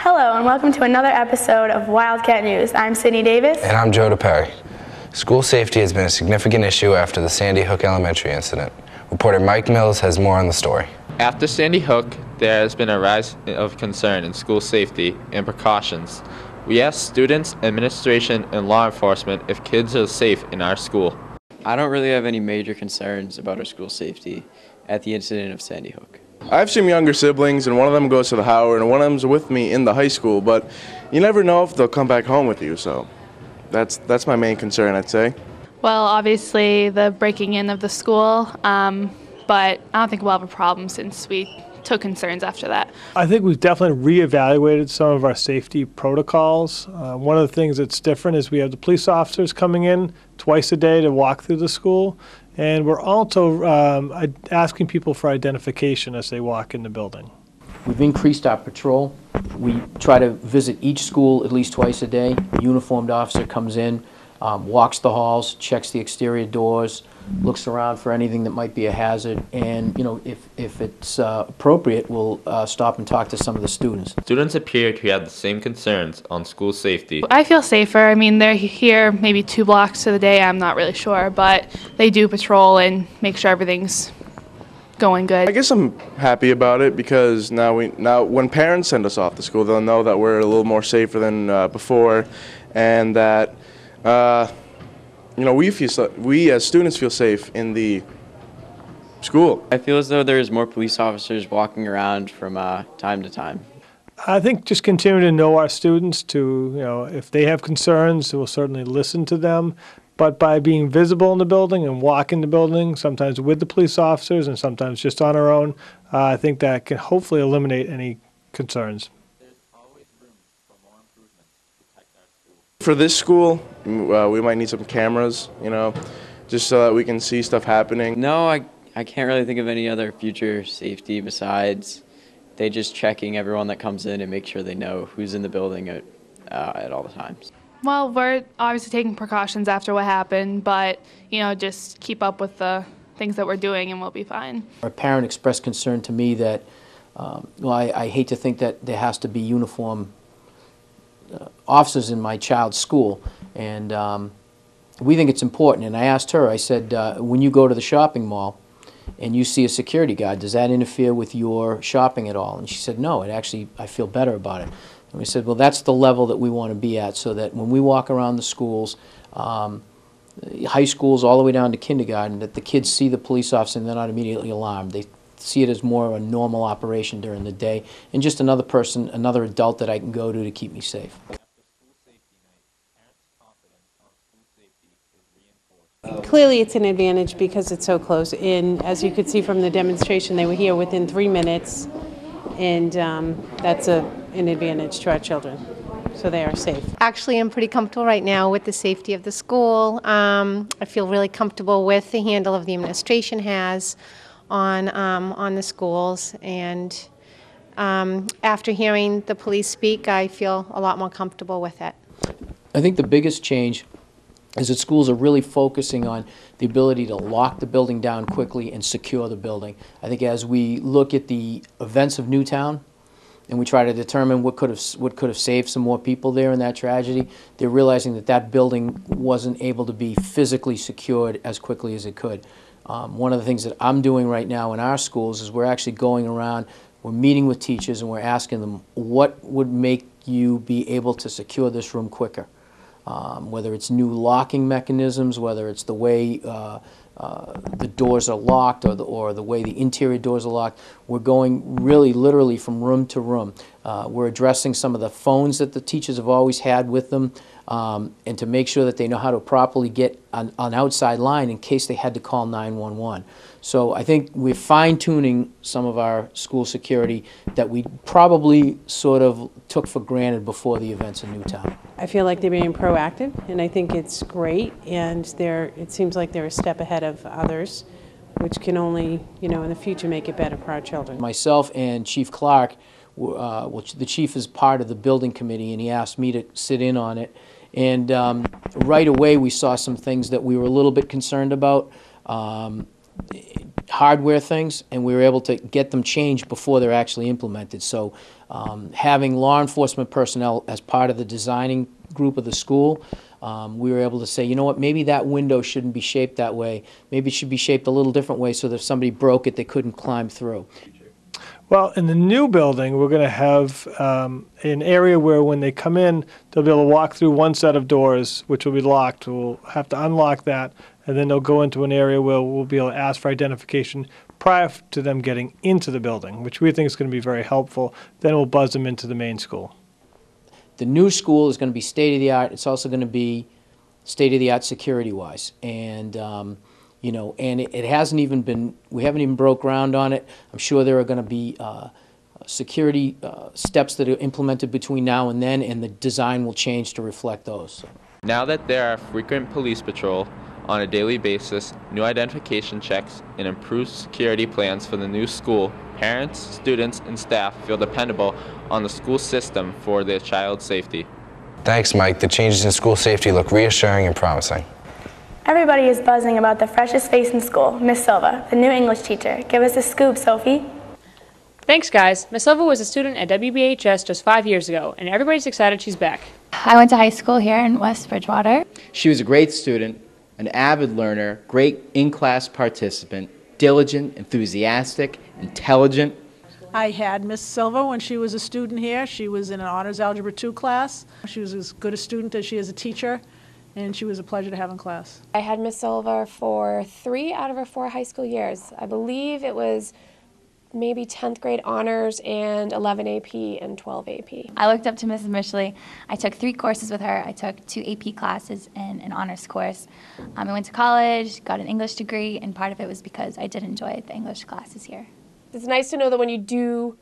Hello and welcome to another episode of Wildcat News. I'm Sydney Davis. And I'm Joe DePerry. School safety has been a significant issue after the Sandy Hook Elementary incident. Reporter Mike Mills has more on the story. After Sandy Hook, there has been a rise of concern in school safety and precautions. We asked students, administration, and law enforcement if kids are safe in our school. I don't really have any major concerns about our school safety at the incident of Sandy Hook. I have some younger siblings, and one of them goes to the Howard, and one of them's with me in the high school, but you never know if they'll come back home with you, so that's my main concern, I'd say. Well, obviously the breaking in of the school, but I don't think we'll have a problem since we took concerns after that. I think we've definitely reevaluated some of our safety protocols. One of the things that's different is we have the police officers coming in twice a day to walk through the school, and we're also asking people for identification as they walk in the building. We've increased our patrol. We try to visit each school at least twice a day. A uniformed officer comes in, walks the halls, checks the exterior doors, looks around for anything that might be a hazard, and if it's appropriate, we'll stop and talk to some of the students. Students appear to have the same concerns on school safety. I feel safer. I mean, they're here maybe 2 blocks to the day, I'm not really sure, but they do patrol and make sure everything's going good. I guess I'm happy about it because now when parents send us off to school, they'll know that we're a little more safer than before, and that we as students feel safe in the school. I feel as though there's more police officers walking around from time to time. I think just continue to know our students if they have concerns, we'll certainly listen to them. But by being visible in the building and walking the building, sometimes with the police officers and sometimes just on our own, I think that can hopefully eliminate any concerns. For this school, we might need some cameras, just so that we can see stuff happening. No, I can't really think of any other future safety besides they just checking everyone that comes in and make sure they know who's in the building at all the times. Well, we're obviously taking precautions after what happened, but just keep up with the things that we're doing and we'll be fine. A parent expressed concern to me that, I hate to think that there has to be uniform officers in my child's school, and we think it's important. And I asked her, I said, when you go to the shopping mall and you see a security guard, does that interfere with your shopping at all? And she said, no, I feel better about it. And we said, well, that's the level that we want to be at, so that when we walk around the schools, high schools all the way down to kindergarten, that the kids see the police officer and they're not immediately alarmed. They see it as more of a normal operation during the day, and just another person, another adult that I can go to keep me safe. Clearly it's an advantage because it's so close in. As you could see from the demonstration, they were here within 3 minutes, and that's an advantage to our children, so they are safe. Actually, I'm pretty comfortable right now with the safety of the school. I feel really comfortable with the handle of the administration has on the schools, and after hearing the police speak, I feel a lot more comfortable with it. I think the biggest change is that schools are really focusing on the ability to lock the building down quickly and secure the building. I think as we look at the events of Newtown and we try to determine what could have saved some more people there in that tragedy, they're realizing that that building wasn't able to be physically secured as quickly as it could. One of the things that I'm doing right now in our schools is we're actually going around, we're meeting with teachers and we're asking them what would make you be able to secure this room quicker. Whether it's new locking mechanisms, whether it's the way the doors are locked or the way the interior doors are locked. We're going really literally from room to room. We're addressing some of the phones that the teachers have always had with them, and to make sure that they know how to properly get an outside line in case they had to call 911. So I think we're fine-tuning some of our school security that we probably sort of took for granted before the events in Newtown. I feel like they're being proactive, and I think it's great, and it seems like they're a step ahead of others, which can only, in the future make it better for our children. Myself and Chief Clark, the chief is part of the building committee, and he asked me to sit in on it. And right away we saw some things that we were a little bit concerned about. Hardware things, and we were able to get them changed before they're actually implemented. So Having law enforcement personnel as part of the designing group of the school, we were able to say, you know what, maybe that window shouldn't be shaped that way. Maybe it should be shaped a little different way so that if somebody broke it, they couldn't climb through. Well, in the new building, we're going to have an area where when they come in, they'll be able to walk through one set of doors, which will be locked. We'll have to unlock that, and then they'll go into an area where we'll be able to ask for identification prior to them getting into the building, which we think is going to be very helpful. Then we'll buzz them into the main school. The new school is going to be state-of-the-art. It's also going to be state-of-the-art security-wise. And, you know, and it hasn't even been, we haven't even broke ground on it. I'm sure there are going to be security steps that are implemented between now and then, and the design will change to reflect those. Now that there are frequent police patrol on a daily basis, new identification checks, and improved security plans for the new school, parents, students, and staff feel dependable on the school system for their child's safety. Thanks, Mike. The changes in school safety look reassuring and promising. Everybody is buzzing about the freshest face in school, Miss Silva, the new English teacher. Give us a scoop, Sophie. Thanks, guys. Miss Silva was a student at WBHS just 5 years ago, and everybody's excited she's back. I went to high school here in West Bridgewater. She was a great student, an avid learner, great in-class participant, diligent, enthusiastic, intelligent. I had Miss Silva when she was a student here. She was in an Honors Algebra 2 class. She was as good a student as she is a teacher, and she was a pleasure to have in class. I had Miss Silva for 3 out of her 4 high school years. I believe it was maybe 10th grade honors and 11 AP and 12 AP. I looked up to Mrs. Mishley. I took 3 courses with her. I took 2 AP classes and an honors course. I went to college, got an English degree, and part of it was because I did enjoy the English classes here. It's nice to know that when you do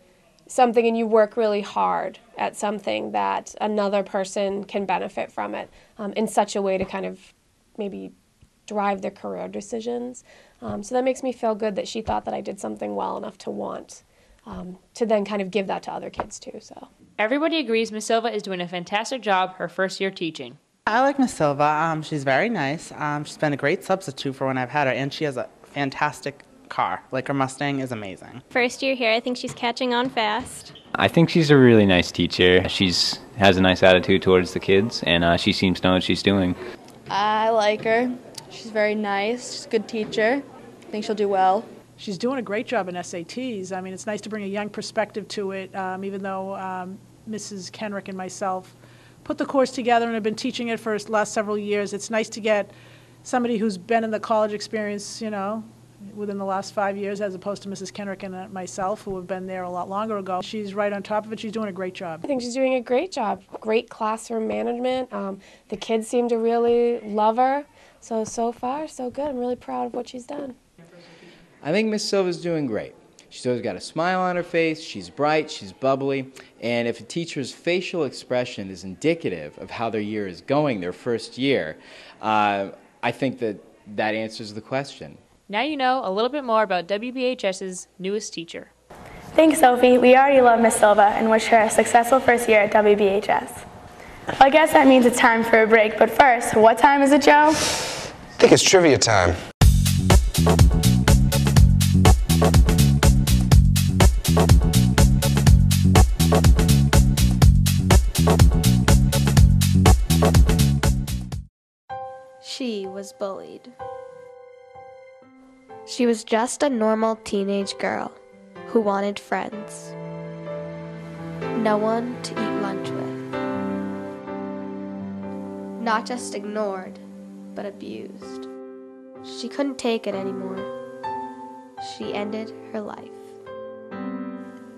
something and you work really hard at something that another person can benefit from it in such a way to kind of maybe drive their career decisions. So that makes me feel good that she thought that I did something well enough to want to then kind of give that to other kids too. So Everybody agrees Miss Silva is doing a fantastic job her first year teaching. I like Miss Silva. She's very nice. She's been a great substitute for when I've had her, and she has a fantastic car. Like, her Mustang is amazing. First year here, I think she's catching on fast. I think she's a really nice teacher. She has a nice attitude towards the kids, and she seems to know what she's doing. I like her. She's very nice. She's a good teacher. I think she'll do well. She's doing a great job in SATs. I mean, it's nice to bring a young perspective to it, even though Mrs. Kenrick and myself put the course together and have been teaching it for the last several years. It's nice to get somebody who's been in the college experience, you know, within the last 5 years, as opposed to Mrs. Kenrick and myself, who have been there a lot longer ago. She's right on top of it. She's doing a great job. I think she's doing a great job. Great classroom management. The kids seem to really love her. So far, so good. I'm really proud of what she's done. I think Miss Silva's doing great. She's always got a smile on her face, she's bright, she's bubbly, and if a teacher's facial expression is indicative of how their year is going, their first year, I think that answers the question. Now you know a little bit more about WBHS's newest teacher. Thanks, Sophie. We already love Miss Silva and wish her a successful first year at WBHS. Well, I guess that means it's time for a break, but first, what time is it, Joe? I think it's trivia time. She was bullied. She was just a normal teenage girl who wanted friends. No one to eat lunch with. Not just ignored, but abused. She couldn't take it anymore. She ended her life.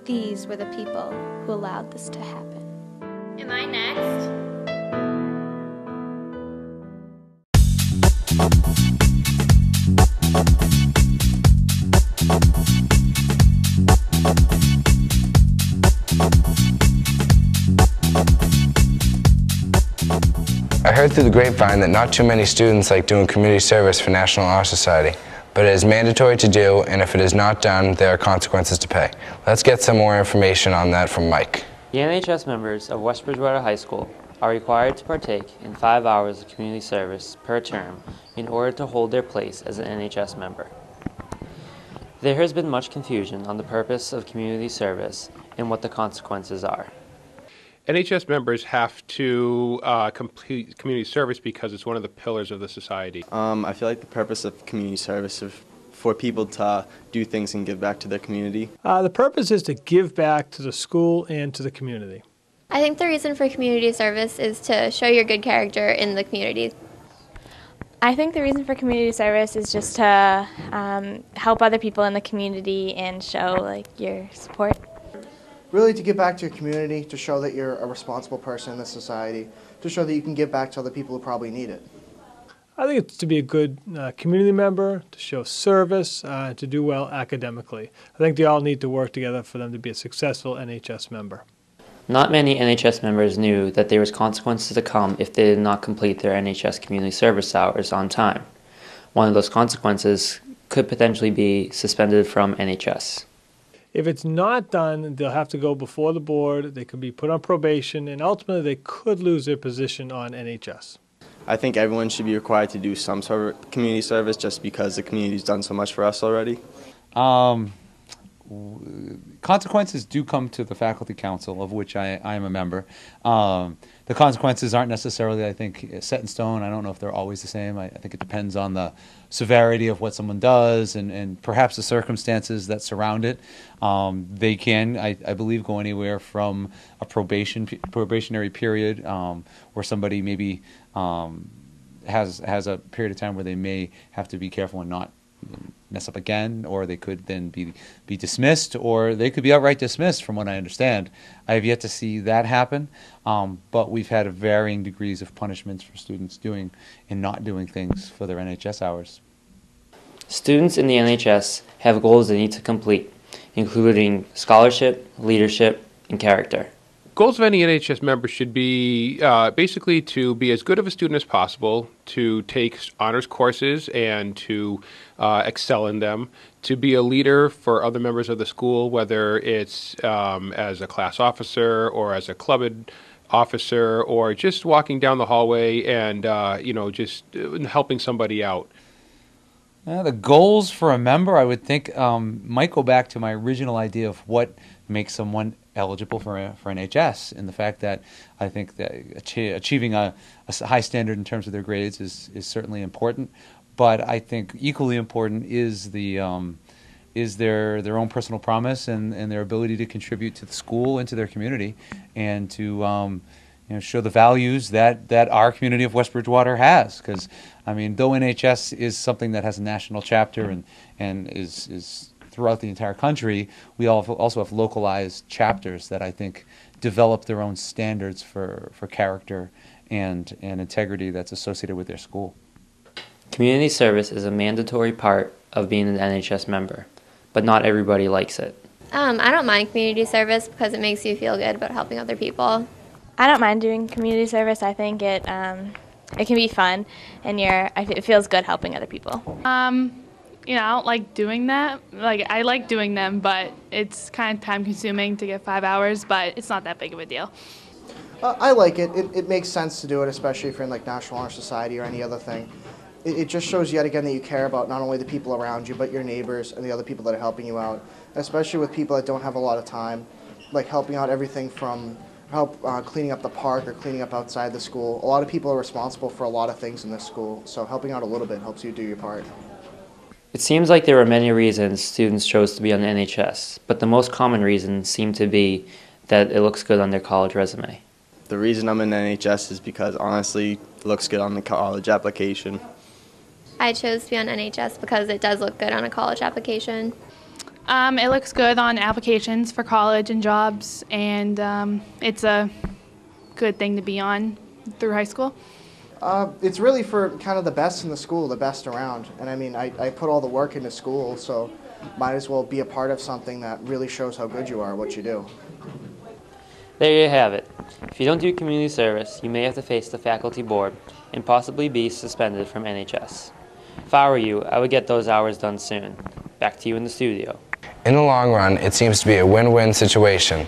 These were the people who allowed this to happen. Am I next? I heard through the grapevine that not too many students like doing community service for National Honor Society, but it is mandatory to do, and if it is not done, there are consequences to pay. Let's get some more information on that from Mike. The NHS members of West Bridgewater High School are required to partake in 5 hours of community service per term in order to hold their place as an NHS member. There has been much confusion on the purpose of community service and what the consequences are. NHS members have to complete community service because it's one of the pillars of the society. I feel like the purpose of community service is for people to do things and give back to their community. The purpose is to give back to the school and to the community. I think the reason for community service is to show your good character in the community. I think the reason for community service is just to help other people in the community and show your support. Really to give back to your community, to show that you're a responsible person in this society, to show that you can give back to other people who probably need it. I think it's to be a good community member, to show service, to do well academically. I think they all need to work together for them to be a successful NHS member. Not many NHS members knew that there was consequences to come if they did not complete their NHS community service hours on time. One of those consequences could potentially be suspended from NHS. If it's not done, they'll have to go before the board, they could be put on probation, and ultimately they could lose their position on NHS. I think everyone should be required to do some sort of community service just because the community's done so much for us already. Consequences do come to the faculty council, of which I am a member. The consequences aren't necessarily, I think, set in stone. I don't know if they're always the same. I think it depends on the severity of what someone does and perhaps the circumstances that surround it. They can, I believe, go anywhere from a probationary period where somebody maybe has a period of time where they may have to be careful and not mess up again, or they could then be dismissed, or they could be outright dismissed from what I understand. I have yet to see that happen, but we've had varying degrees of punishments for students doing and not doing things for their NHS hours. Students in the NHS have goals they need to complete, including scholarship, leadership, and character. Goals of any NHS member should be basically to be as good of a student as possible, to take honors courses and to excel in them, to be a leader for other members of the school, whether it's as a class officer or as a club officer or just walking down the hallway and just helping somebody out. The goals for a member, I would think, might go back to my original idea of what makes someone eligible for NHS, and the fact that I think that achieving a high standard in terms of their grades is certainly important, but I think equally important is their own personal promise and their ability to contribute to the school and to their community, and to show the values that our community of West Bridgewater has. Because I mean, though NHS is something that has a national chapter and is throughout the entire country, we also have localized chapters that I think develop their own standards for character and integrity that's associated with their school. Community service is a mandatory part of being an NHS member, but not everybody likes it. I don't mind community service because it makes you feel good about helping other people. I don't mind doing community service. I think it can be fun, and it feels good helping other people. I don't like doing that. I like doing them, but it's kind of time consuming to get 5 hours, but it's not that big of a deal. I like it. It makes sense to do it, especially if you're in National Honor Society or any other thing. It just shows yet again that you care about not only the people around you, but your neighbors and the other people that are helping you out, especially with people that don't have a lot of time, like helping out everything from cleaning up the park or cleaning up outside the school. A lot of people are responsible for a lot of things in this school, so helping out a little bit helps you do your part. It seems like there were many reasons students chose to be on the NHS, but the most common reason seemed to be that it looks good on their college resume. The reason I'm in the NHS is because, honestly, it looks good on the college application. I chose to be on NHS because it does look good on a college application. It looks good on applications for college and jobs, and it's a good thing to be on through high school. It's really for kind of the best in the school, the best around. And I mean, I put all the work into school, so might as well be a part of something that really shows how good you are, what you do. There you have it. If you don't do community service, you may have to face the faculty board and possibly be suspended from NHS. If I were you, I would get those hours done soon. Back to you in the studio. In the long run, it seems to be a win-win situation,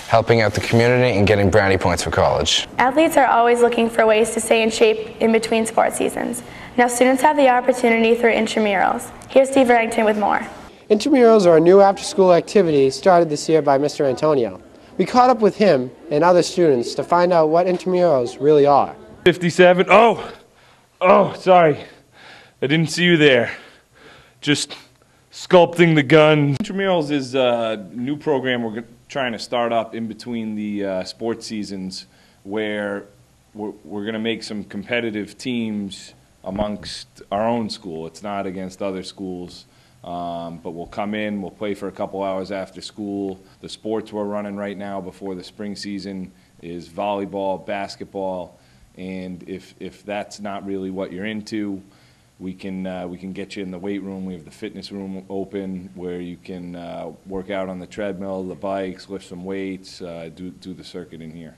helping out the community and getting brownie points for college. Athletes are always looking for ways to stay in shape in between sports seasons. Now students have the opportunity through Intramurals. Here's Steve Reddington with more. Intramurals are a new after-school activity started this year by Mr. Antonio. We caught up with him and other students to find out what intramurals really are. 57. Oh, sorry. I didn't see you there. Just sculpting the gun. Intramurals is a new program we're trying to start up in between the sports seasons, where we're going to make some competitive teams amongst our own school. It's not against other schools. But we'll come in, we'll play for a couple hours after school. The sports we're running right now before the spring season is volleyball, basketball, and if that's not really what you're into, we can get you in the weight room. We have the fitness room open where you can work out on the treadmill, the bikes, lift some weights, do the circuit in here.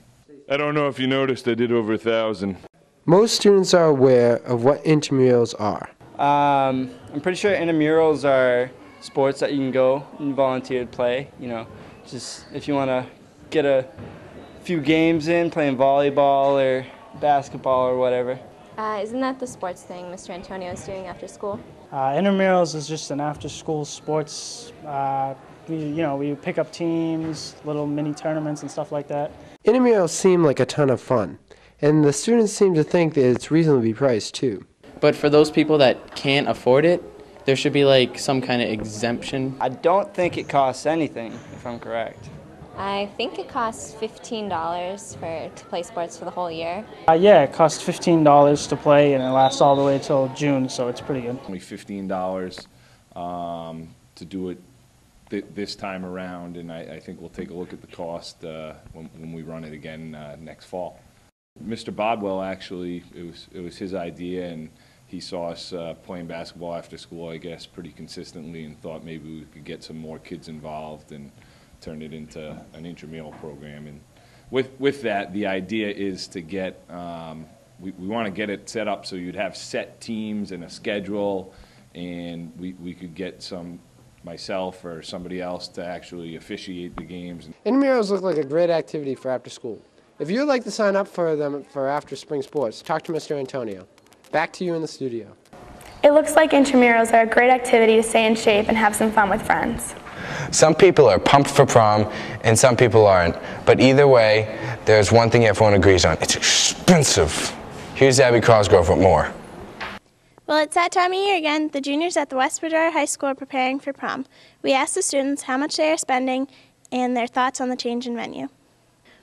I don't know if you noticed, I did over 1,000. Most students are aware of what intramurals are. I'm pretty sure intramurals are sports that you can go and volunteer to play. You know, just if you want to get a few games in, playing volleyball or basketball or whatever. Isn't that the sports thing Mr. Antonio is doing after school? Intramurals is just an after-school sports. We pick up teams, little mini tournaments and stuff like that. Intramurals seem like a ton of fun, and the students seem to think that it's reasonably priced too. But for those people that can't afford it, there should be like some kind of exemption. I don't think it costs anything, if I'm correct. I think it costs $15 to play sports for the whole year. Yeah, it costs $15 to play, and it lasts all the way till June, so it's pretty good. Only $15 to do it this time around, and I think we'll take a look at the cost when we run it again next fall. Mr. Bodwell, actually, it was his idea, and he saw us playing basketball after school, I guess, pretty consistently, and thought maybe we could get some more kids involved and turn it into an intramural program. And with that, the idea is to get, we want to get it set up so you'd have set teams and a schedule, and we could get myself or somebody else to actually officiate the games. Intramurals look like a great activity for after school. If you'd like to sign up for them for after spring sports, talk to Mr. Antonio. Back to you in the studio. It looks like intramurals are a great activity to stay in shape and have some fun with friends. Some people are pumped for prom and some people aren't, but either way, there's one thing everyone agrees on: it's expensive. Here's Abby Cosgrove with more. Well, it's that time of year again. The juniors at the West Bridgewater High School are preparing for prom. We asked the students how much they are spending and their thoughts on the change in venue.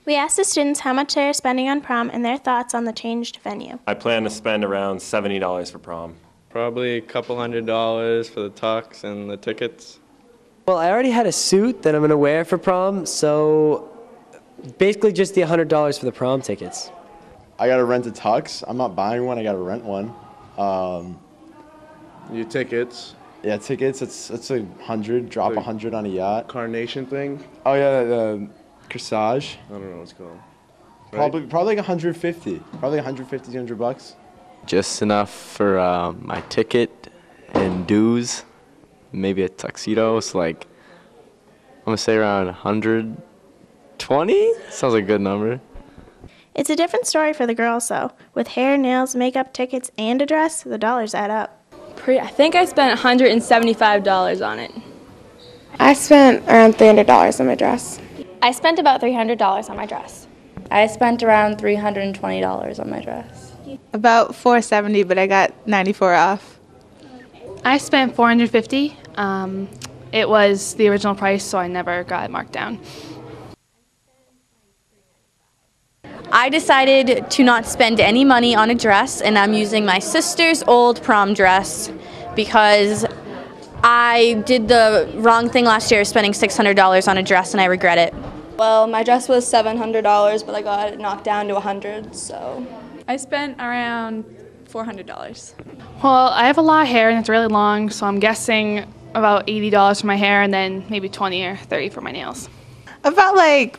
We asked the students how much they are spending on prom and their thoughts on the changed venue. I plan to spend around $70 for prom. Probably a couple $100 for the tux and the tickets. Well, I already had a suit that I'm going to wear for prom, so basically just the $100 for the prom tickets. I got to rent a tux. I'm not buying one. I got to rent one. Your tickets? Yeah, tickets. It's $100. Drop $100 on a yacht. Carnation thing? Oh yeah, the corsage. I don't know what it's called. Probably like 150. Probably 150, $200. Just enough for my ticket and dues, maybe a tuxedo. So like, I'm gonna say around 120. Sounds like a good number. It's a different story for the girls, though. With hair, nails, makeup, tickets, and a dress, the dollars add up. I think I spent $175 on it. I spent around $300 on my dress. I spent about $300 on my dress. I spent around $320 on my dress. About $470, but I got 94 off. I spent $450. It was the original price, so I never got it marked down. I decided to not spend any money on a dress, and I'm using my sister's old prom dress because I did the wrong thing last year, spending $600 on a dress, and I regret it. Well, my dress was $700, but I got it knocked down to $100, so. I spent around $400. Well, I have a lot of hair, and it's really long, so I'm guessing about $80 for my hair, and then maybe $20 or $30 for my nails. About like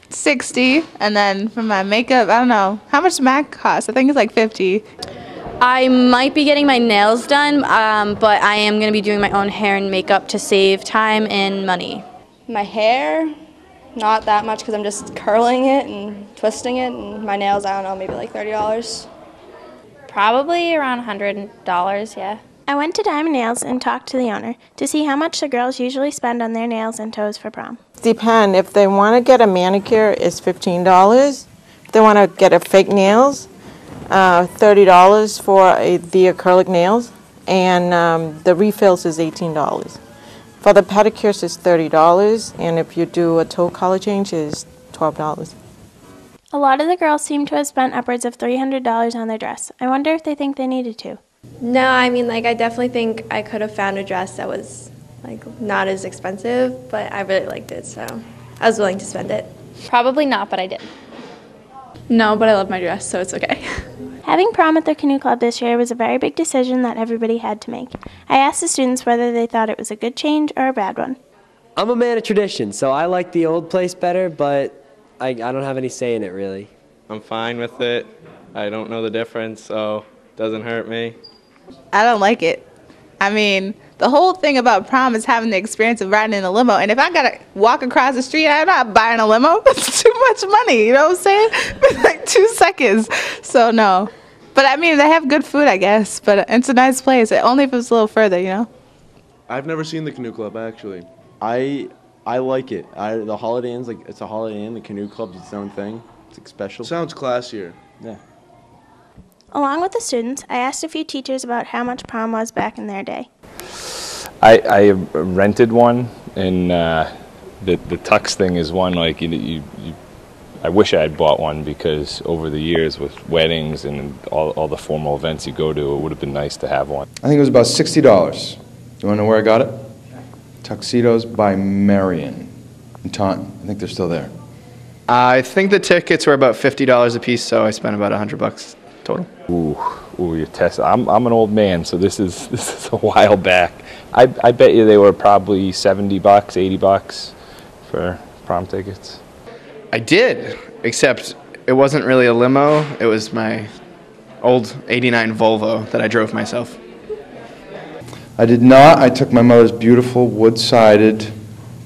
$60, and then for my makeup, I don't know. How much does MAC cost? I think it's like $50. I might be getting my nails done, but I am going to be doing my own hair and makeup to save time and money. My hair, not that much because I'm just curling it and twisting it, and my nails, I don't know, maybe like $30. Probably around $100, yeah. I went to Diamond Nails and talked to the owner to see how much the girls usually spend on their nails and toes for prom. Depend. If they want to get a manicure, it's $15. If they want to get a fake nails, $30 for the acrylic nails, and the refills is $18. For the pedicures, it's $30, and if you do a toe color change, it's $12. A lot of the girls seem to have spent upwards of $300 on their dress. I wonder if they think they needed to. No, I mean, like, I definitely think I could have found a dress that was, like, not as expensive, but I really liked it, so I was willing to spend it. Probably not, but I did. No, but I love my dress, so it's okay. Having prom at their canoe club this year was a very big decision that everybody had to make. I asked the students whether they thought it was a good change or a bad one. I'm a man of tradition, so I like the old place better, but I don't have any say in it, really. I'm fine with it. I don't know the difference, so it doesn't hurt me. I don't like it. I mean, the whole thing about prom is having the experience of riding in a limo, and if I gotta walk across the street, I'm not buying a limo. That's too much money, you know what I'm saying? Like 2 seconds, so no. But I mean, they have good food, I guess, but it's a nice place, only if it's a little further, you know? I've never seen the canoe club, actually. I like it. The Holiday Inn's like, it's a Holiday Inn. The canoe club's its own thing. It's like special. Sounds classier. Yeah. Along with the students, I asked a few teachers about how much prom was back in their day. I rented one, and the tux thing is one, like, I wish I had bought one, because over the years with weddings and all the formal events you go to, it would have been nice to have one. I think it was about $60. You want to know where I got it? Tuxedos by Marion in Taunton. I think they're still there. I think the tickets were about $50 a piece, so I spent about $100 total. Ooh, you're testing. I'm an old man, so this is a while back. I bet you they were probably $70, $80 for prom tickets. I did, except it wasn't really a limo. It was my old '89 Volvo that I drove myself. I did not. I took my mother's beautiful wood-sided,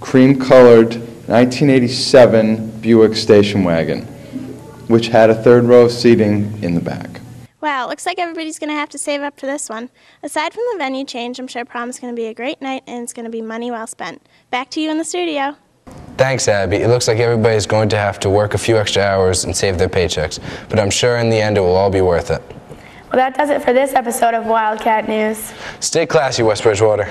cream-colored 1987 Buick station wagon, which had a third row of seating in the back. Wow, looks like everybody's going to have to save up for this one. Aside from the venue change, I'm sure prom is going to be a great night and it's going to be money well spent. Back to you in the studio. Thanks, Abby. It looks like everybody's going to have to work a few extra hours and save their paychecks, but I'm sure in the end it will all be worth it. Well, that does it for this episode of Wildcat News. Stay classy, West Bridgewater.